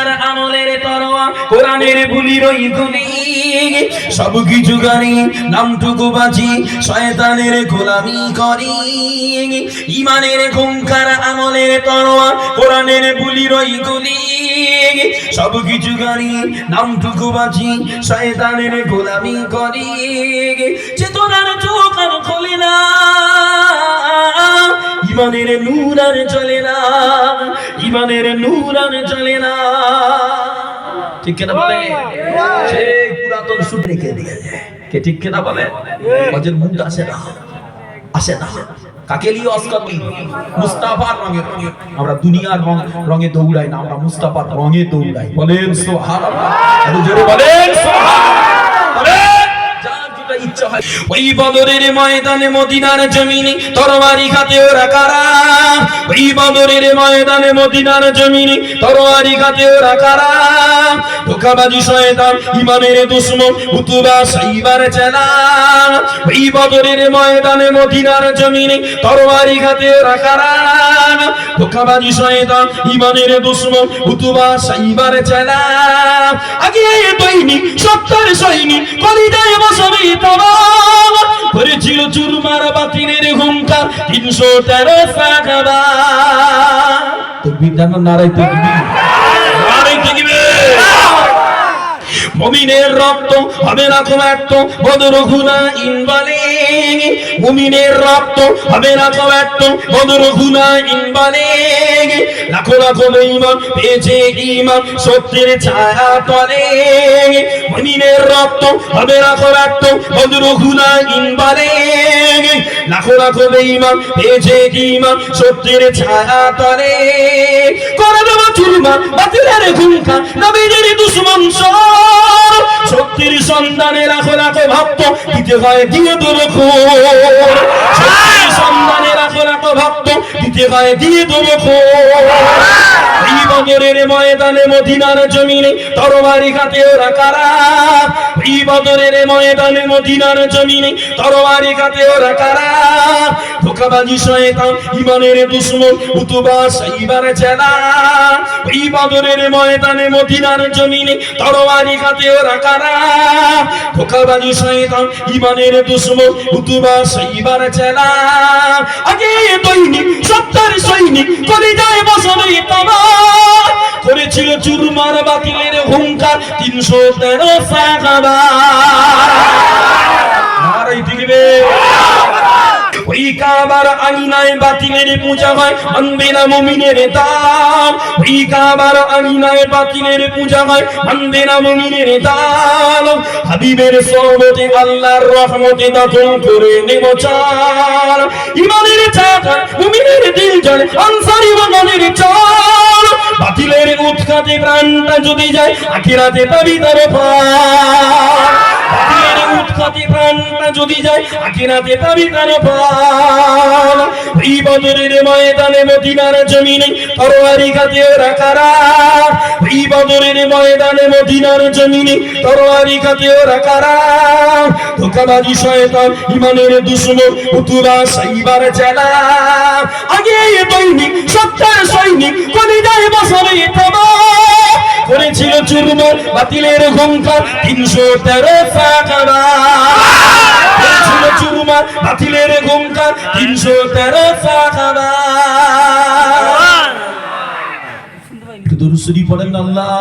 হুঙ্কার আমলের তরোয়া কোরআনের বুলির ওই গুলি সব কিছু গানি নামটুকু বাজি শয়তানের গোলামি করি ইমানের হুঙ্কার আমলের তরোয়া কোরআনের বুলির ওই গুলি সব কিছু গানি নামটুকু বাজি শয়তানের গোলামি করি চেতনার চোখ আর খোলে না ইমানের নূর আর চলে না ইমানের নূর আর চলে না ঠিক কিনা বলে সেই পুরাতন সুর রেখে দিয়েছে কে ঠিক কিনা বলে হজের মুড আসে না কাকে লিয়ে অস্কার নেই মুস্তাফার রঙে আমরা দুনিয়ার রঙে দৌড়াই না আমরা মুস্তাফার রঙে দৌড়াই বলেন সুবহানাল্লাহ একটু জোরে বলেন সুবহানাল্লাহ ইচ্ছা হয় ওই বদরের ময়দানে মদিনার জমিনে তরবারি হাতে ওরা কারা ওই বদরের ময়দানে মদিনার জমিনে তরবারি হাতে ওরা কারা ধোঁকাবাজি শয়তান ইমানের দুশমন উতবা সাইবার চেলা ওই বদরের ময়দানে মদিনার জমিনে তরবারি হাতে ওরা কারা ধোঁকাবাজি শয়তান ইমানের দুশমন উতবা সাইবার চেলা আগে দৈনিক সত্তর সৈনিক কলিজায় বসাবে করেছিল চুরমার বাতিলের হুঙ্কার 313 সাহাবা তাকবীর জানো নারায়ে তাকবীর মুমিনের রক্ত হবে না কমাক্ত বদর গুনাইন বলে মুমিনের রক্ত হবে না কমাক্ত বদর গুনাইন বলে লাখো লাখো বেঈমান পেয়েছে ঈমান সত্যের ছায়া তলে মুমিনের রক্ত হবে না কমাক্ত বদর গুনাইন বলে লাখো লাখো বেঈমান পেয়েছে ঈমান সত্যের ছায়া তলে করে দেব চুরমার বাতিলের হুঙ্কার নবীদের দুশমন সত্যের সন্ধানে লাখো লাখো ভক্ত দিতে হয় দিয়ে দেবো সত্যের সন্ধানে লাখো লাখো ভক্ত দিতে হয় দিয়ে দেবো এই বদরের ময়দানে মদিনার জমিনে তরবারি হাতে ওরা কারা এই বদরের ময়দানে মদিনার জমিনে তরবারি হাতে ওরা কারা ধোঁকাবাজি শয়তান ইমানের দুশমন উতবা সাইবার চেলা এই বদরের ময়দানে মদিনার জমিনে তরবারি হাতে ওরা কারা ধোঁকাবাজি শয়তান ইমানের দুশমন উতবা সাইবার চেলা আগে দৈনিক সত্তর সৈনিক কলিজায় বসাবে তামা করেছিল চুরমার বাতিলের হুঙ্কার 313 সাহাবা নারায়ে তাকবীর ওই কাবার আঙিনায় বাতিলের পূজা হয় মানবে না মুমিনের দাম ওই কাবার আঙিনায় বাতিলের পূজা হয় মানবে না মুমিনের দাম হাবিবের সোহবতে আল্লাহর রহমতে দাফন করে নেব চাল ইমানের চাকা মুমিনের দিল জ্বলে আনসারি বাগানের চাল বাতিলের উৎখাতে প্রাণটা যদি যায় আখিরাতে পাবি তার পার বাতিলের উৎখাতে প্রাণটা যদি যায় আখিরাতে পাবি তার পার এই বদরের ময়দানে মদিনার জমিনে তরবারি হাতে ওরা কারা এই বদরের ময়দানে মদিনার জমিনে তরবারি হাতে ওরা কারা ধোঁকাবাজি শয়তান ইমানের দুশমন উতবা সাইবার চেলা আগে দৈনিক সত্তর সৈনিক কলিজায় বসাবে তামা করেছিল চুরমার বাতিলের হুঙ্কার 313 সাহাবা করেছিল চুরমার বাতিলের হুঙ্কার 313 সাহাবা দুরূদ শরীফ পড়েন আল্লাহ